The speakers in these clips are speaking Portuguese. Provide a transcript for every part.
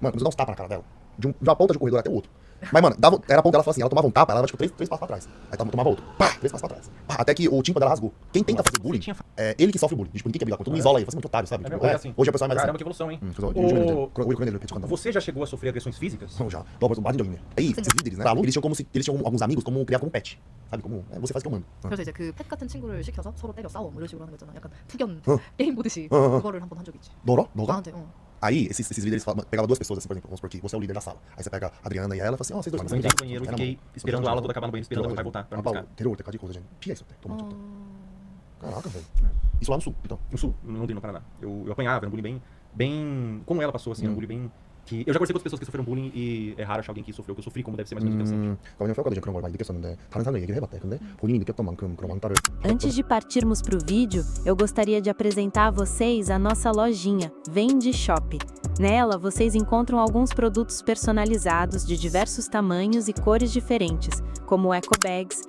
Mano, começou a dar uns tapas na cara dela. De uma ponta de um corredor até o outro. Mas, mano, era a ponta dela, assim, ela tomava um tapa, ela dava, tipo, três passos pra trás. Aí tomava outro. Pá, 3 passos pra trás. Pá, até que o tímpano dela rasgou. Quem tenta fazer bullying, é ele que sofre o bullying. Tipo, ninguém quer brigar com ele. Todo mundo isola ele, faz muito otário, sabe? Tipo, assim. hoje a pessoa é mais Caramba, assim. que evolução, hein? Você Você já chegou a sofrer agressões físicas? já. Aí, esses líderes, né? Eles tinham alguns amigos como criar como pet. Sabe? Como você faz o que eu mando. 그래서 이제 그 펫 같은 친구를 시켜서 서로 때려 싸워 뭐 이런 식으로 하는 거 있잖아. 약간 푸견 어. 게임 보듯이 어. 그거를 한번 한 적이 있지. 너가? 나한테 Aí, esses líderes pegavam duas pessoas, assim, por exemplo, vamos supor que você é o líder da sala. Aí você pega a Adriana e ela e fala assim, vocês dois Eu entrei no banheiro e fiquei esperando a aula toda acabar no banheiro, esperando meu pai voltar pra me buscar. Interior, tem coisa, gente. Pia isso, toma tudo. Caraca, velho. Isso lá no sul, então. No sul, no Londrina, no Paraná. Eu apanhava, era um bullying bem... Como ela passou, assim, era um bullying bem... Que eu já conversei com outras pessoas que sofreram bullying e é raro achar alguém que sofreu, que eu sofri como deve ser mais ou menos o que eu senti. 그냥 평가도 그런 걸 많이 느꼈었는데 다른 사람들 얘기를 해봤대. 근데 본인이 느꼈던 만큼 그런 왕따를 Antes de partirmos para o vídeo, eu gostaria de apresentar a vocês a nossa lojinha Vende Shop. Nela, vocês encontram alguns produtos personalizados de diversos tamanhos e cores diferentes, como eco bags,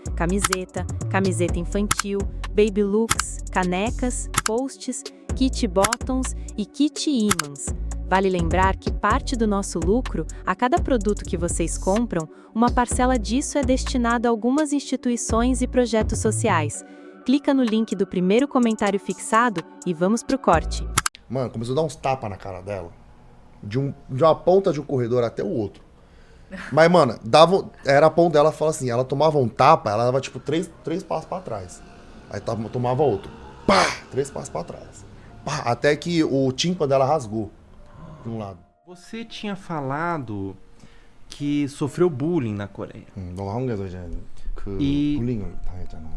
camiseta infantil, baby looks, canecas, posts, kit bottoms e kit ímãs. Vale lembrar que parte do nosso lucro, a cada produto que vocês compram, uma parcela disso é destinada a algumas instituições e projetos sociais. Clica no link do primeiro comentário fixado e vamos pro corte. Mano, começou a dar uns tapas na cara dela. De uma ponta de um corredor até o outro. Mas, mano, era a ponta dela, fala assim, ela tomava um tapa, ela dava tipo três passos pra trás. Aí tomava outro. Pá! 3 passos pra trás. Pá! Até que o tímpano dela rasgou. De um lado. Você tinha falado que sofreu bullying na Coreia. 너가 한국에서 이제 그 이- 불링을 당했잖아.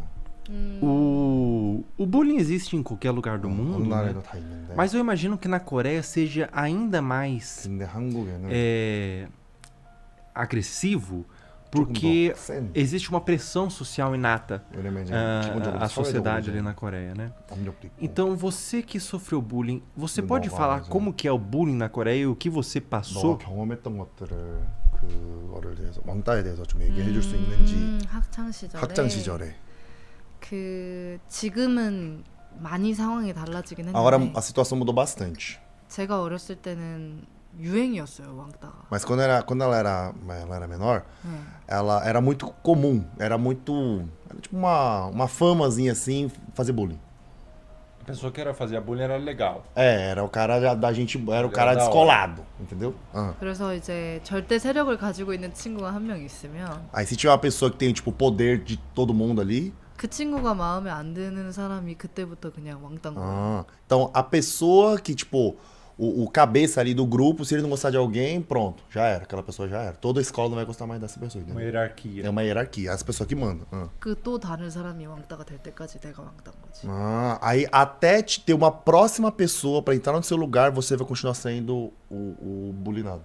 O bullying existe em qualquer lugar do 어느 mundo, né? 나라에도 다 있는데. Mas eu imagino que na Coreia seja ainda mais 근데 한국에는 agressivo, 조금 porque 더 센. existe uma pressão social inata 왜냐면 이제 기본적으로 à sociedade 사회적으로 ali 이제 na Coreia, né? 압력도 있고. Então, você que sofreu bullying, você Não pode vai, falar mas, como que é o bullying na Coreia e o que você passou? 너가 경험했던 것들을 그거를 대해서 왕따에 대해서 좀 얘기해 줄 수 있는지 학창 시절에 학창 시절에. 그 지금은 많이 상황이 달라지긴 했는데 Agora a situação mudou bastante. 제가 어렸을 때는 유행이었어요 왕따가. Mas quando ela era menor, 네. ela era muito comum, era tipo uma famazinha assim, fazer bullying. A pessoa que era fazer bullying era legal. Era o cara da gente, era o cara Da hora. descolado, entendeu? 그래서 이제 절대 세력을 가지고 있는 친구가 한 명 있으면 Aí se tiver uma pessoa que tem tipo o poder de todo mundo ali, 그 친구가 마음에 안 드는 사람이 그때부터 그냥 왕따인 거예요. então a pessoa que tipo o cabeça ali do grupo, se ele não gostar de alguém, pronto, já era, aquela pessoa já era. Toda escola não vai gostar mais dessa pessoa, Uma entendeu? hierarquia. É uma hierarquia, as pessoas que mandam. 그 또 다른 사람이 왕따가 될 때까지 내가 왕따인 거지. Aí até te ter uma próxima pessoa pra entrar no seu lugar, você vai continuar sendo o bullyingado.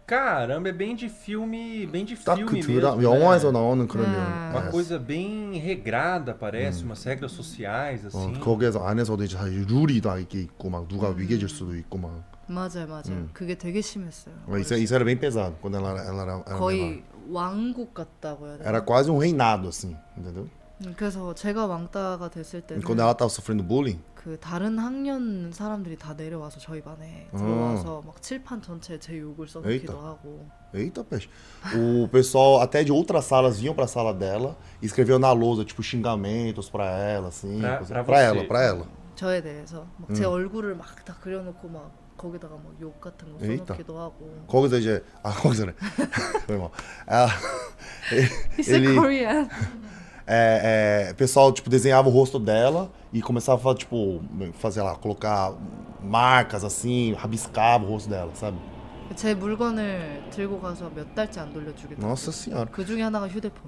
Caramba, é bem de filme 딱 mesmo, 영화에서 né? 나오는 그런 Uma coisa bem regrada, parece, umas regras sociais, assim. 거기에서 안에서도 이제 사실 룰이 다 이게 있고 막 누가 위계질 수도 있고 막. 맞아요. 그게 되게 심했어요. Isso era bem pesado quando ela era 거의 왕국 같다고 해야 되나? era quase um reinado assim, entendeu? 그래서 제가 왕따가 됐을 때는 Quando ela tava sofrendo bullying, 그 다른 학년 사람들이 다 내려와서 저희 반에 들어와서 막 칠판 전체에 제 욕을 써놓기도 에이따. 하고. eita peixe. O pessoal até de outras salas vinham pra sala dela e escreviam na lousa tipo xingamentos pra ela assim, Pra pra você. ela. 저에 대해서 막 제 얼굴을 막 다 그려놓고 막 거기다가 막 욕 같은 거 에이따. 써놓기도 하고. 거기서 이제 거기서네. foi mal. It's a Korean. O pessoal tipo desenhava o rosto dela e começava a tipo fazer lá, colocar marcas assim, rabiscava o rosto dela, sabe? 제 물건을 들고 가서 몇 달째 안 돌려주겠다고. Nossa senhora. 그 중에 하나가 휴대폰.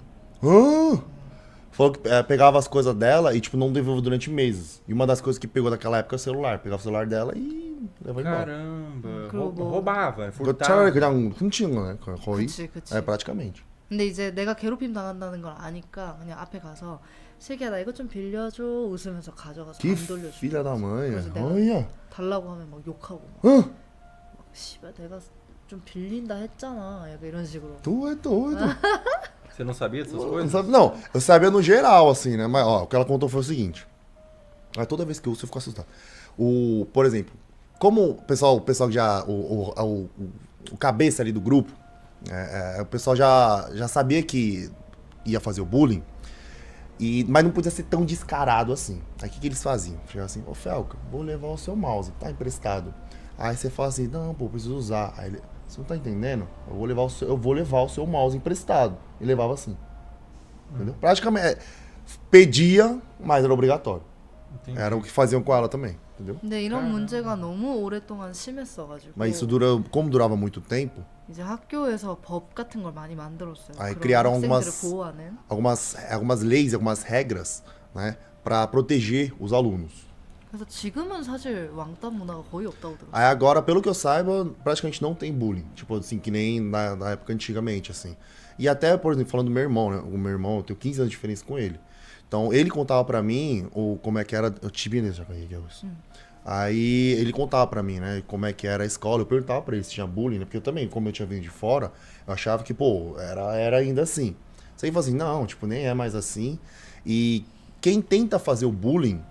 Falou que pegava as coisas dela e tipo não devolveu durante meses. E uma das coisas que pegou naquela época é o celular. Pegava o celular dela e levava embora. Caramba, 그리고 뭐- roubava, 차라리 furtava. 그냥 훔치는 거네, 거의. 그치. praticamente. 근데 이제 내가 괴롭힘 당한다는 걸 아니까 그냥 앞에 가서 슬기야 나 이거 좀 빌려줘 웃으면서 가져가서 Que 안 돌려줘. filha da mãe. 그래서 내가 Olha. 달라고 하면 막 욕하고 막, Hã? 막 씨발 내가 좀 빌린다 했잖아 약간 이런 식으로. Tu é doido. Você não sabia dessas Não, coisas? não, eu sabia no geral, assim, né? Mas, ó, o que ela contou foi o seguinte. Aí toda vez que eu ouço, eu fico assustado. Por exemplo, como o pessoal que já... o cabeça ali do grupo, o pessoal já sabia que ia fazer o bullying, mas não podia ser tão descarado assim. Aí o que eles faziam? Chegavam assim, ô Felca, vou levar o seu mouse, tá emprestado. Aí você fala assim, não, pô, preciso usar. Aí ele, você não tá entendendo? Eu vou levar o seu mouse emprestado. E levava assim. Entendeu? Praticamente, pedia, mas era obrigatório. Entendi. Era o que faziam com ela também, entendeu? 근데 이런 문제가 너무 오랫동안 심했어가지고 Mas isso como durava muito tempo, 이제 학교에서 법 같은 걸 많이 만들었어요. Aí 그런 criaram 학생들을 보호하는. algumas leis, algumas regras, né, para proteger os alunos. 그래서 지금은 사실 왕따 문화가 거의 없다고 들었어요. Aí agora, pelo que eu saiba, praticamente não tem bullying. Tipo assim, que nem na época antigamente, assim. E até, por exemplo, falando do meu irmão, né? O meu irmão, eu tenho 15 anos de diferença com ele. Então, ele contava pra mim como é que era... Eu tive nesse já ganhei, Aí, ele contava pra mim, né? Como é que era a escola. Eu perguntava pra ele se tinha bullying, né? Porque eu também, como eu tinha vindo de fora, eu achava que, pô, era ainda assim. Você fala assim, não, tipo, nem é mais assim. E quem tenta fazer o bullying...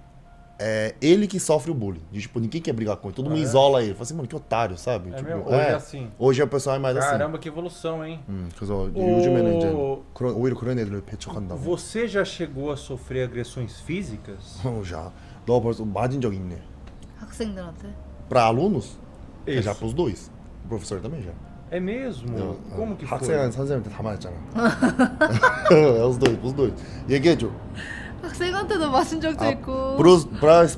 É ele que sofre o bullying. De, tipo, ninguém quer brigar com ele. Todo mundo isola ele. Fala assim, mano, que otário, sabe? É Tipo, mesmo? Hoje é assim. Hoje o pessoal é mais Caramba, que evolução, hein? 그래서 요즘에는 이제 오히려 그런 애들을 배척한다고. Você já chegou a sofrer agressões físicas? Já. 너 벌써 맞은 적 있네. 학생들한테. Pra alunos? Isso. Já pros dois. O professor também já. É mesmo? Como que foi? 학생은 선생님한테 다 맞았잖아. É os dois, pros dois. 얘기해줘. 학생한테도 맞은 적도 있고.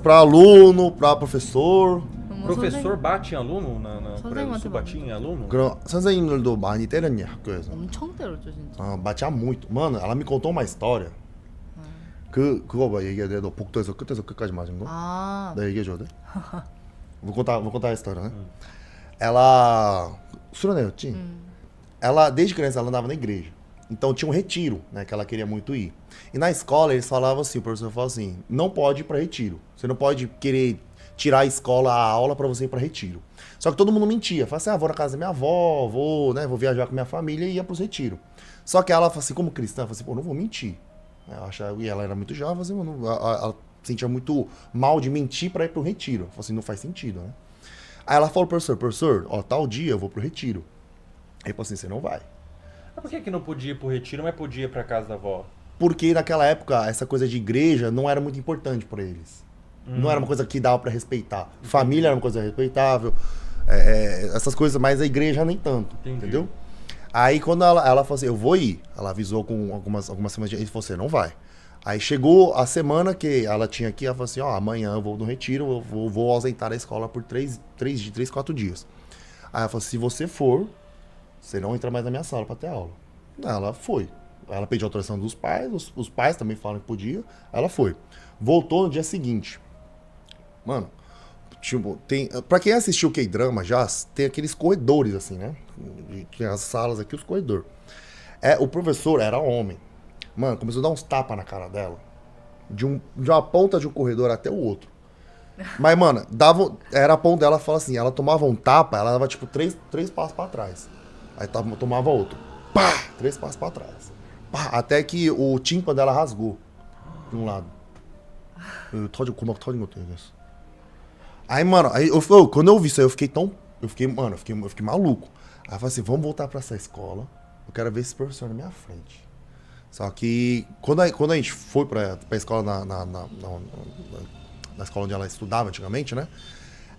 Pra aluno, pra professor. 뭐 Professor bate em aluno? 선생님한테 bate em aluno? 그럼 선생님들도 많이 때렸니, 학교에서? 엄청 때렸죠 진짜. batia muito. Mano, ela me contou uma história. 그거 봐, 얘기해야 돼. 너 복도에서 끝에서 끝까지 맞은 거? 아, 나 얘기해줘도 돼? vou contar a história, né? Ela... 수련회였지? Ela, desde criança, ela andava na igreja. Então tinha um retiro, né? Que ela queria muito ir. E na escola, eles falavam assim, o professor falava assim, não pode ir pra retiro. Você não pode querer tirar a escola, a aula pra você ir pra retiro. Só que todo mundo mentia. Falava assim, vou na casa da minha avó, vou viajar com minha família e ia pros retiros. Só que ela, assim, como cristã, falava assim, pô, não vou mentir. E ela era muito jovem, assim, ela sentia muito mal de mentir pra ir pro retiro. Falei assim, não faz sentido, né? Aí ela falou pro professor, ó, tal dia eu vou pro retiro. Aí ele falou assim, você não vai. Mas por que não podia ir pro retiro, mas podia ir pra casa da avó? Porque naquela época, essa coisa de igreja não era muito importante pra eles. Não era uma coisa que dava pra respeitar. Família era uma coisa respeitável, essas coisas, mas a igreja nem tanto, entendeu? Aí quando ela falou assim, eu vou ir, ela avisou com algumas semanas de... Ele falou assim, não vai. Aí chegou a semana que ela tinha aqui, ela falou assim, ó, amanhã eu vou no retiro, eu vou ausentar a escola por 4 dias. Aí ela falou, se você for, você não entra mais na minha sala pra ter aula. Ela foi. Ela pediu autorização dos pais, os pais também falaram que podia, ela foi. Voltou no dia seguinte. Mano, tipo, pra quem assistiu o K-Drama já, tem aqueles corredores assim, né? Tem as salas aqui, os corredores. O professor era homem. Mano, começou a dar uns tapas na cara dela. De uma ponta de um corredor até o outro. Mas, mano, era a ponta dela, fala assim, ela tomava um tapa, ela dava tipo 3 passos pra trás. Aí tomava outro. Pá! 3 passos pra trás. Pá! Até que o tímpano dela rasgou. De um lado. 고막 터진 것도 얘기했어. Aí, mano, quando eu vi isso aí, eu fiquei maluco. Aí eu falei assim, vamos voltar pra essa escola. Eu quero ver esse professor na minha frente. Só que quando a gente foi pra escola na escola onde ela estudava antigamente, né?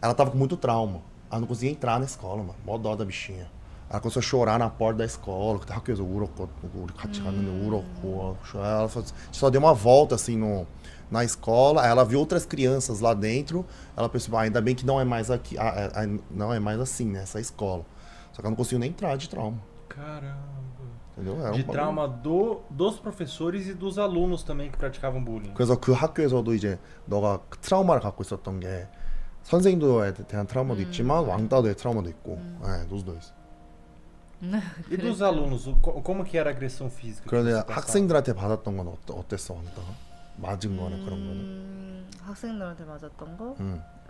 Ela tava com muito trauma. Ela não conseguia entrar na escola, mano. Mó dó da bichinha. Ela começou a chorar na porta da escola. Ela só deu uma volta assim na escola, ela viu outras crianças lá dentro, ela pensou, ainda bem que não é mais aqui, não é mais assim, né, essa escola. Só que ela não conseguiu nem entrar de trauma. Caramba. Entendeu? De trauma dos professores e dos alunos também que praticavam bullying. 그래서 그 학교에서도 이제 너가 트라우마를 갖고 있었던 게 선생님들에 대한 트라우마도 있지만 왕따도의 트라우마도 있고, dos dois. E dos alunos, como que era a agressão física? 그런데 학생들한테 받았던 건 어땠어, 왕따가? 맞은 거나 그런 거는? 학생들한테 맞았던 거?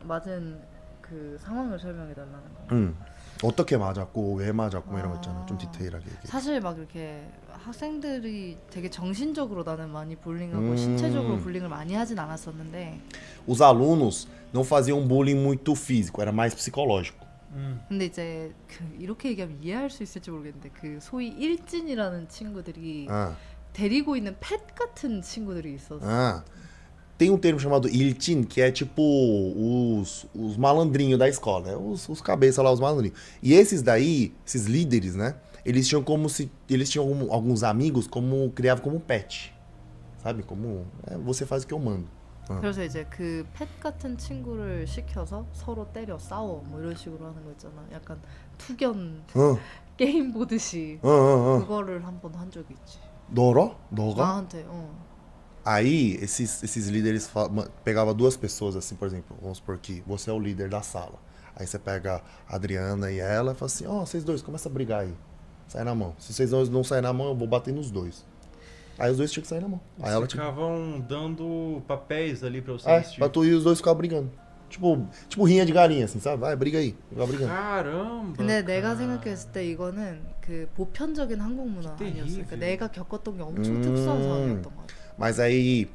맞은 그 상황을 설명해 달라는 거. 어떻게 맞았고 왜 맞았고 이런 거 있잖아. 좀 디테일하게 얘기해. 사실 막 이렇게 학생들이 되게 정신적으로 나는 많이 bullying하고 신체적으로 bullying을 많이 하진 않았었는데 Os alunos não faziam bullying muito físico, era mais psicológico. 근데 이제 그 이렇게 얘기하면 이해할 수 있을지 모르겠는데 그 소위 일진이라는 친구들이 Ah, 데리고 있는 펫 같은 친구들이 있어서 ah. Tem um termo chamado iltin, que é tipo os malandrinhos da escola, né? Os cabeças lá, os malandrinhos. E esses daí, esses líderes, né? Eles tinham como se. Eles tinham alguns amigos como. Criavam como pet. Sabe? Como. Você faz o que eu mando. 그래서 이제 그 펫 같은 친구를 시켜서 서로 때려 싸워 뭐 이런 식으로 하는 거 있잖아. 약간 투견 어, 게임 보듯이 어. 그거를 한 번 한 적이 있지. 너라? 너가? 나한테 Aí, esses líderes pegavam duas pessoas, assim, por exemplo, vamos supor que você é o líder da sala. Aí você pega a Adriana e ela e fala assim, ó, vocês dois, começa a brigar aí. Sai na mão. Se vocês não saírem na mão, eu vou bater nos dois. Aí os dois tinham que sair na mão. Aí ela tipo, ficavam dando papéis ali pra você pra tu e os dois ficavam brigando. Tipo rinha de galinha, assim, sabe? Vai, briga aí. Vai brigando. Caramba. 근데 내가 생각했을 때 이거는 그 보편적인 한국 문화 아니었어. 그러니까 내가 겪었던 게 엄청 특수한 상황이었던 것 같아. Mas aí,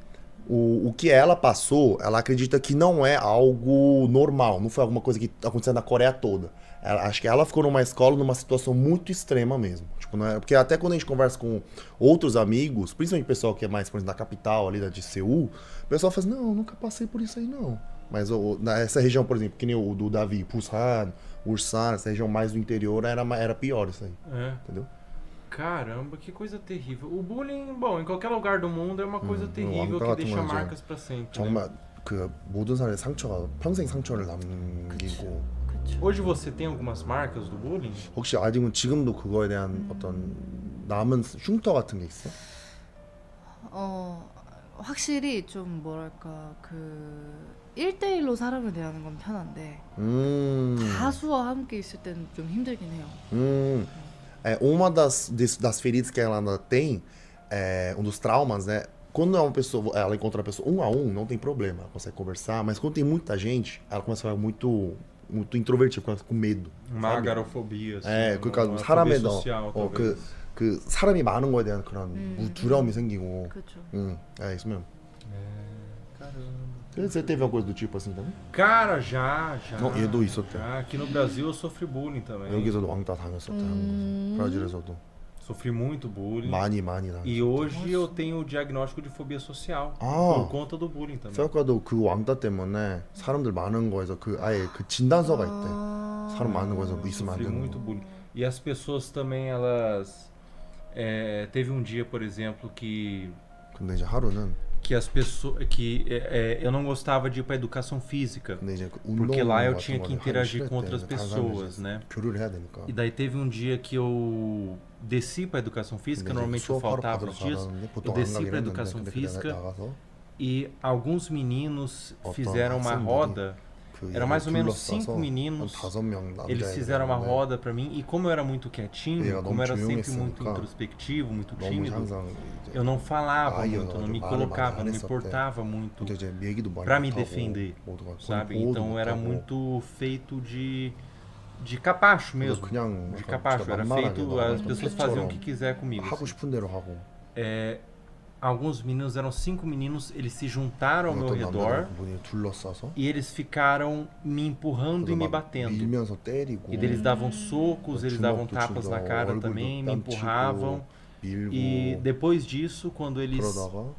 o que ela passou, ela acredita que não é algo normal. Não foi alguma coisa que aconteceu na Coreia toda. Acho que ela ficou numa escola numa situação muito extrema mesmo. Tipo, não é, porque até quando a gente conversa com outros amigos, principalmente o pessoal que é mais, por exemplo, da capital ali, de Seul, o pessoal fala assim, não, nunca passei por isso aí não. Mas nessa região, por exemplo, que nem o do Davi, Busan, Ulsan, essa região mais do interior, era pior isso aí. Entendeu? Caramba, que coisa terrível. O bullying, bom, em qualquer lugar do mundo é uma coisa terrível que 같은 deixa 거죠. marcas pra sempre. né? 정말 그 모든 사람의 상처가 평생 상처를 남기고 Hoje você tem algumas marcas do bullying? 혹시 아직은 지금도 그거에 대한 어떤 남은 흉터 같은 게 있어? 확실히 좀 뭐랄까 그 1대1로 사람을 대하는 건 편한데 다수와 함께 있을 때는 좀 힘들긴 해요. Uma das feridas que ela ainda tem, um dos traumas, né? Quando é uma pessoa, ela encontra a pessoa 1 a 1, não tem problema, ela consegue conversar, mas quando tem muita gente, ela começa a ficar muito introvertida, começa com medo. Uma sabe? agarofobia, assim. 그러니까 uma 사람에 fobia social, talvez. 그 사람이 많은 거에 대한 그런 두려움이 생기고. 그렇죠. É isso mesmo. Caramba. Você teve alguma coisa do tipo assim também? Cara, já. 어, 얘도 있었대. Já. Aqui no Brasil eu sofri bullying também. 여기서도 왕따 당했었대. 한국에서. 브라질에서도. Sofri muito bullying. 많이 당했었대. E hoje eu tenho o diagnóstico de fobia social. 아. Por conta do bullying também. 생각과도 그 왕따 때문에 사람들 많은 거에서 그 아예 그 진단서가 있대. 사람 많은 거에서 있으면 안 Sofri 되는 muito 거. bullying. E as pessoas também, elas... teve um dia, por exemplo, que 근데 이제 하루는 as pessoas... eu não gostava de ir pra educação física. 근데 이제 그 Porque 운동 lá eu 같은 tinha que 거를 하기 interagir com 싫었대. outras 다른 pessoas, 사람들이 né? 교류를 해야 되니까. E daí teve um dia que eu desci pra educação física, 근데 이제 normalmente eu 수업하러 faltava 받으러 os dias. 가라는데 Eu 보통 안 desci 가긴 pra 했는데 educação 근데 그때 física 나가서 e alguns meninos 어떤 fizeram uma 학생들이 roda. 그 Era mais ou menos 둘러싸서 5 한 meninos. 5명 남자애들 Eles fizeram uma 있는데 roda pra mim e como eu era muito quietinho, 얘가 como eu era 너무 sempre muito 조용했으니까 introspectivo, muito 너무 tímido, 항상 이제 eu não falava 아이여가지고 muito, não me 말을 colocava, 많이 não me 했었대. importava muito, 근데 이제 얘기도 많이 pra me 못하고 defender, 모두가 sabe? 모두 Então era 못하고 muito feito de capacho 그래서 mesmo. 그냥 De 약간 capacho, 진짜 era 만만하게 feito, 나가서 as pessoas faziam o que 팬처럼 quiser comigo. 하고 assim. 싶은 대로 하고 Alguns meninos, eram 5 meninos, eles se juntaram ao meu 어떤 redor 남자분이 둘러싸서 e eles ficaram me empurrando e me 막 batendo. 밀면서 때리고 E eles davam socos, eles davam 주먹도 tapas 치고 na cara 얼굴도 também, me 땀 empurravam. 치고 밀고 E depois disso, quando eles 그러다가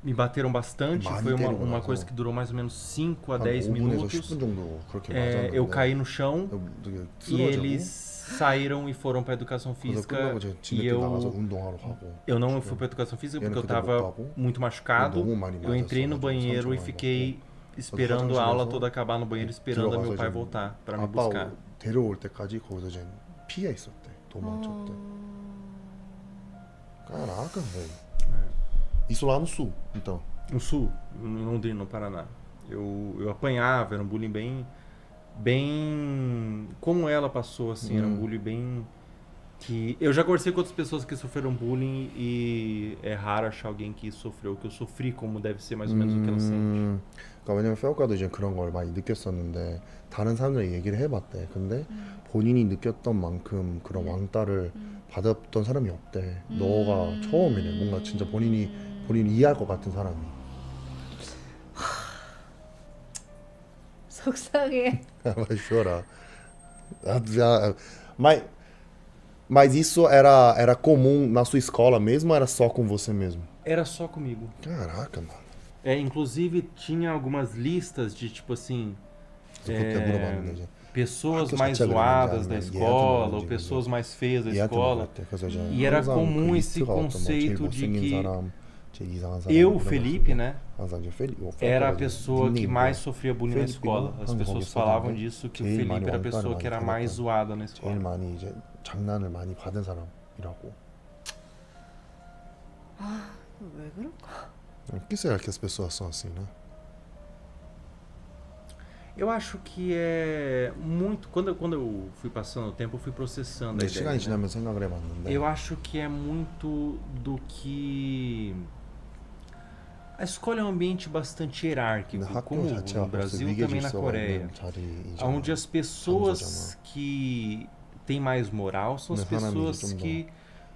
me bateram bastante, 많이 foi 때리고 uma 나서 coisa que durou mais ou menos 5 a 한 10 5분에서 minutos. 10분 정도 그렇게 Eu 맞았는데 caí no chão 되게 e 쓰러지고 eles saíram e foram para educação 그래서 física 끝나고 이제 e 지네끼리 나가서 운동하러 가고 eu não fui para educação física porque 얘는 eu 그때 못 estava 가고 muito machucado. 너무 많이 Eu entrei no 맞았어가지고 banheiro e 상처 많이 fiquei 받고 esperando a aula 화장실에서 toda acabar no banheiro, esperando 들어가서 meu pai 이제 voltar para me 아빠 buscar. 데려올 때까지 거기서 이제 피해 있었대 도망쳤대 caraca velho isso lá no sul então No sul, em Londrina, no Paraná. Eu apanhava, era um bullying bem como ela passou, assim, era um bullying bem que eu já conversei com outras pessoas que sofreram bullying e é raro achar alguém que sofreu o que eu sofri, como deve ser mais ou menos o que ela sente. 그러니까 왜냐면 페어과도 이제 그런 걸 많이 느꼈었는데 다른 사람들이 얘기를 해봤대 근데 본인이 느꼈던 만큼 그런 왕따를 받았던 사람이 없대 너가 처음이네 뭔가 진짜 본인이 이해할 것 같은 사람이 속상해. Vai chorar. Mas isso era comum na sua escola mesmo ou era só com você mesmo? Era só comigo. Caraca, mano. Inclusive tinha algumas listas de tipo assim, 그렇게 물어봤는데 이제 pessoas 학교 mais 자체가 zoadas 그런지 da 아니면 escola, 얘한테 ou pessoas mais feias da 얘한테 escola. 물어봤대. 그래서 이제 E era 항상 comum 그 esse 리스트가 어떤 뭐 제일 conceito de 못생긴 que 사람, 제일 이상한 사람 eu, 이런 거 Felipe, 있었는데 né, 항상 이제 era a 이제 pessoa que 닉네임도 mais sofria bullying na Felipe, escola. As 한국 pessoas 거기 falavam 있었는데 disso, que o 제일 Felipe 많이 era a 왕따를 pessoa 많이 que era mais 받았던, zoada na 제일 escola. 많이 이제 장난을 많이 받은 사람이라고. 왜 그럴까? Por que será que as pessoas são assim, né? Eu acho que é muito. Quando eu fui passando o tempo, eu fui processando a 근데 시간이 ideia. Né? 지나면 생각을 해봤는데 Eu acho que é muito do que. A escola é um ambiente bastante hierárquico, 근데 como 학교 자체가 no 벌써 Brasil, 위계 também na 질서가 Coreia. 있는 자리이잖아. Onde as pessoas 장소잖아. que têm mais moral são as 근데 사람이 pessoas 좀 더 que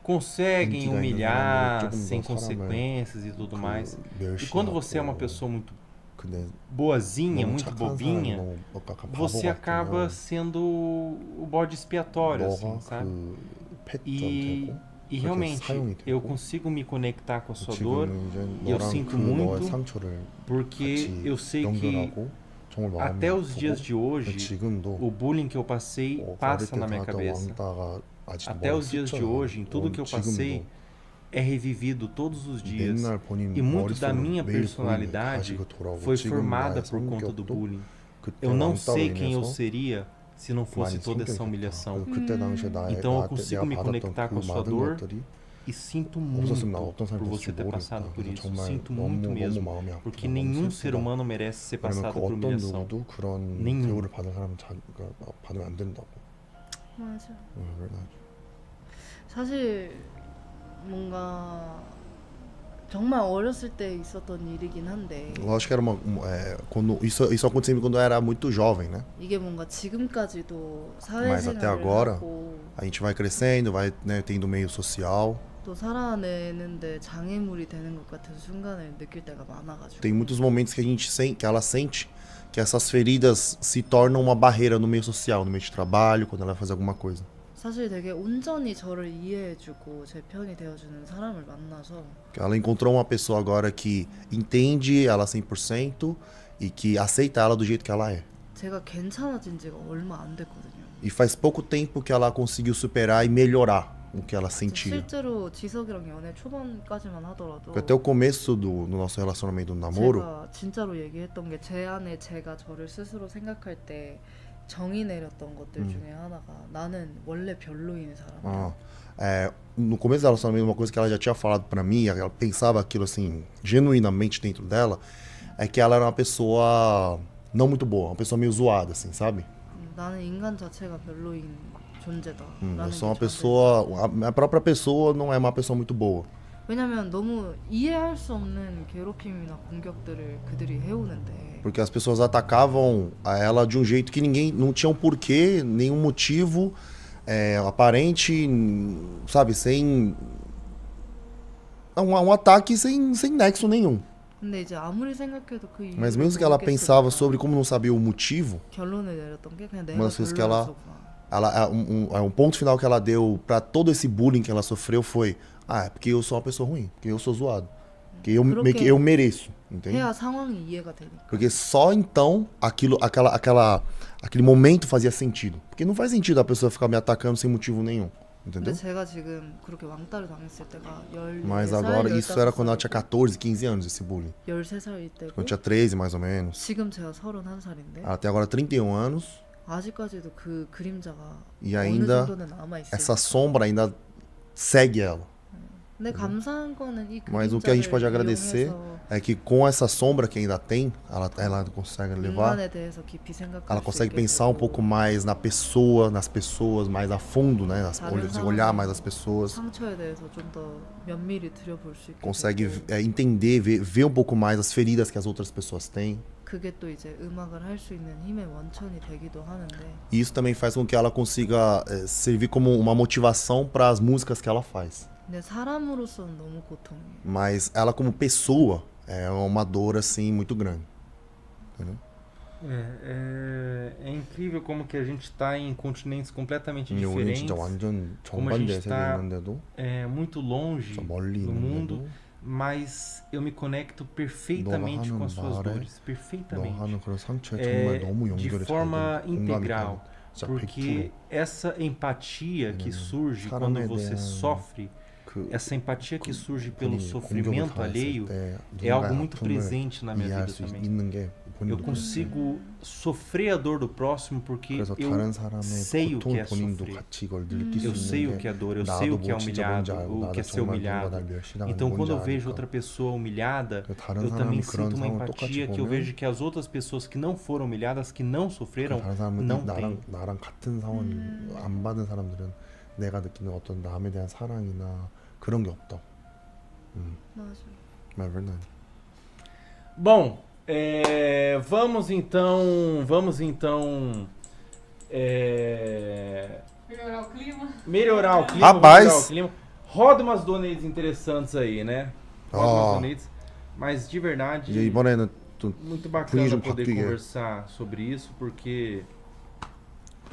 conseguem 인기가 있는 humilhar 사람들이 조금 sem 더 사람을 consequências e tudo mais. E 멸시하고 quando você é uma pessoa muito 근데 boazinha, 너무 muito 착한 사람이 bobinha, 너무 약간 바보 você acaba 같으면 sendo o bode expiatório, assim, 너가 sabe? 그 펫 E, 되고 e 그렇게 realmente 사용이 eu 되고 consigo me conectar com a sua dor 지금 이제 e eu 너랑 sinto 그 너의 muito 상처를 porque 같이 eu sei que 연결하고 정말 마음이 até os 아프고 dias de hoje 지금도 o bullying que eu passei 어릴 passa 때 na minha 당했던 cabeça. 왕따가 아직도 Até 머리에 os dias de 스쳐요. hoje, em tudo que eu passei, é revivido todos os dias. 맨날 본인 E muito da 머릿속으로 minha 매일 personalidade 보이는 가지고 돌아오고 foi 지금 formada 나의 por conta do 성격도 bullying. 그때 Eu não 왕따로 sei quem eu 인해서 seria se não fosse 많이 toda essa 생겼겠다. humilhação. 그래서 그때 당시에 Então eu 나한테 consigo 내가 me 받았던 conectar 그 com a sua 많은 dor 것들이 e sinto muito 없었으면 나 어떤 por 삶이 você 됐을지 ter 모르겠다. passado por 그래서 isso. 정말 Sinto 너무 muito 너무 mesmo. 마음이 아프고 Porque 너무 nenhum ser 슬프다. humano merece ser 왜냐면 passado 그 por 어떤 humilhação. 누구도 그런 nenhum. 대우를 받은 사람은 자기가 받으면 안 된다고. 맞아. verdade. 사실 뭔가 정말 어렸을 때 있었던 일이긴 한데 Eu acho que era quando isso acontecia quando eu era muito jovem, né? 이게 뭔가 지금까지도 Mas até 사회생활을 agora 하고 a gente vai crescendo, vai, né, tendo meio social. 또 살아내는데 장애물이 되는 것 같은 순간을 느낄 때가 많아가지고 Tem muitos momentos que a gente que ela sente que essas feridas se tornam uma barreira no meio social, no meio de trabalho, quando ela vai fazer alguma coisa. 사실 되게 온전히 저를 이해해주고 제 편이 되어주는 사람을 만나서 Ela encontrou uma pessoa agora que entende ela 100% e que aceita ela do jeito que ela é. 제가 괜찮아진 지가 얼마 안 됐거든요. E faz pouco tempo que ela conseguiu superar e melhorar o que ela sentia. 실제로 지석이랑 연애 초반까지만 하더라도 Porque até o começo do nosso relacionamento no namoro, 제가 진짜로 얘기했던 게 제 안에 제가 저를 스스로 생각할 때 정의 내렸던 것들 중에 하나가 나는 원래 별로인 사람이야. no começo do relacionamento, uma coisa que ela já tinha falado pra mim, ela pensava aquilo assim, genuinamente dentro dela, é que ela era uma pessoa não muito boa, uma pessoa meio zoada, assim, sabe? 나는 인간 자체가 별로인 존재다. Eu sou uma pessoa, a própria pessoa não é uma pessoa muito boa. 왜냐면 너무 이해할 수 없는 괴롭힘이나 공격들을 그들이 해오는데 Porque as pessoas atacavam a ela de um jeito que ninguém não tinha um porquê, nenhum motivo aparente, sabe, sem um ataque sem nexo nenhum. 근데 이제 아무리 생각해도 그 Mas 이유를 mesmo que ela pensava 모르겠으니까 sobre como não sabia o motivo, 결론을 내렸던 게 그냥 내가 uma das coisas que ela, 별로였구나. um ponto final que ela deu pra todo esse bullying que ela sofreu foi: é porque eu sou uma pessoa ruim, porque eu sou zoado, que eu meio que eu mereço, entende? 해야 상황이 이해가 되니까. Porque só então aquele momento fazia sentido. Porque não faz sentido a pessoa ficar me atacando sem motivo nenhum, entendeu? 근데 제가 지금 그렇게 왕따를 당했을 때가 14살, Mas agora isso era quando ela tinha 15살이고 14, 15 anos esse bullying. 13살일 때고 Quando tinha 13 mais ou menos. 지금 제가 31살인데 Ela tem agora 31 anos 아직까지도 그 그림자가 e 어느 ainda 정도는 남아있어요. essa sombra ainda segue ela. 근데 감사한 거는 이 Mas o que a gente pode 그림자를 agradecer 이용해서 é que com essa sombra que ainda tem, ela consegue levar, 인간에 대해서 깊이 생각할 ela 수 consegue 있게 pensar um 되고 pouco mais na pessoa, nas pessoas, mais a fundo, né? Olhar mais as pessoas. 상처에 대해서 좀 더 면밀히 들여볼 수 있게 Consegue 되고 entender, ver um pouco mais as feridas que as outras pessoas têm. 그게 또 이제 음악을 할 수 있는 힘의 원천이 되기도 하는데 E isso também faz com que ela consiga servir como uma motivação para as músicas que ela faz. 근데 사람으로서는 너무 고통이에요. Mas ela como pessoa é uma dor assim muito grande. Entendeu? É incrível como que a gente tá em continentes completamente 근데 우리는 diferentes, 진짜 완전 como a gente 정반대 tá 세계였는데도 muito longe 저 멀리 no mundo, 있는데도 mas eu me conecto perfeitamente 너가 com as 하는 suas 말에 dores, 너 perfeitamente. 하는 그런 상처에 정말 너무 De 연결이 잘 forma 돼. 공감이 integral, 돼. 진짜 porque essa empatia que surge quando 사람에 você 대한 sofre, 그 essa empatia que surge pelo 본인이 공격을 sofrimento 당했을 alheio, 때 é algo 누군가의 muito 아픔을 presente na minha 이해할 vida 수 também. 있는 게 Eu 본인도 그렇고. consigo sofrer a dor do próximo porque 그래서 eu 다른 사람의 sei o que 고통을 é 본인도 sofrer. 같이 이걸 느낄 수 Eu sei 있는 o que 게 é dor, eu 나도 sei o que é 뭐 진짜 뭔지 humilhado, 알고 o que 나도 é ser 정말 누군가 humilhado. 날 멸시당하는 Então, quando eu 뭔지 vejo 아니까. outra pessoa humilhada, 다른 eu também 사람이 그런 sinto uma 상황을 똑같이 empatia que eu 보면 vejo que as outras pessoas que não foram humilhadas, que não sofreram, 다른 사람은 não 나랑 têm. 나랑 같은 상황을 안 받은 사람들은 내가 느끼는 어떤 남에 대한 사랑이나 그런 게 없다. 맞아. 말 verdade. Bom, vamos então Melhorar o clima. melhorar o clima. Rapaz! Melhorar o clima. Roda umas donates interessantes aí, né? Roda umas donates. Mas de verdade, 이제 이번에는 또 muito 분위기 bacana 좀 poder 바뀌게. conversar sobre isso, porque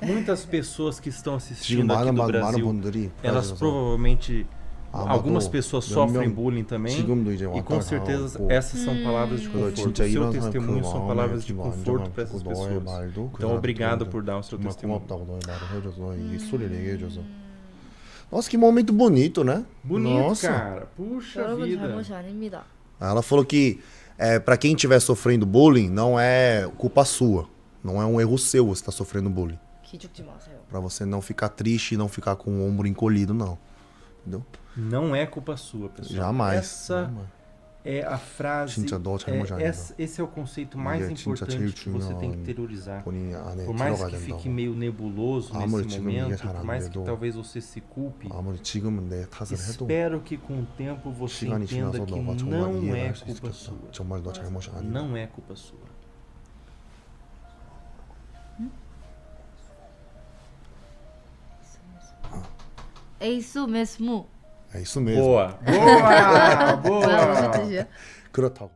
muitas pessoas que estão 지금 assistindo aqui 많은 do 많은 Brasil, 분들이 elas 브라질에서 provavelmente, 아마도 algumas pessoas 몇 sofrem 명 bullying também. 지금도 이제 E 왔다 com certeza 가고 essas são palavras de 그래서 conforto. 진짜 O seu 이런 사람 그 testemunho são 마음에 palavras de 지금 conforto para 안정감 essas 주고 너의 pessoas. 말도 그 Então, 사람한테 obrigado 들었는데 por dar o seu 정말 testemunho. 고맙다고 너의 말을 해줘서 너의 이 소리를 얘기해줘서. Nossa, que momento bonito, né? Bonito, Nossa. cara. Puxa 여러분 vida. 잘못이 아닙니다. Ela falou que para quem estiver sofrendo bullying, não é culpa sua. Não é um erro seu você estar sofrendo bullying. 기죽지 마세요. Pra você não ficar triste e não ficar com o ombro encolhido, não. Entendeu? Não é culpa sua, pessoal. Jamais. Essa jamais. é a frase. 진짜 너 잘못이 아니다. Esse é o conceito mais 이게 진짜 제일 importante que você tem que 중요한 interiorizar. 본인이 안에 Por mais 들어가야 que 된다고. fique meio nebuloso 아무리 nesse 지금 이게 momento, 잘안 por mais que 돼도 talvez você se culpe, 아무리 지금은 내 탓을 해도 espero que com o tempo você 시간이 entenda 지나서 que 너가 정말 não é 이해할 수 culpa 있겠다. sua. 정말 너 잘못이 아니다. Não é culpa sua. 에이스 메스무. É isso mesmo. Boa! Boa! 뭐야 무슨 뜻이야? 그렇다고.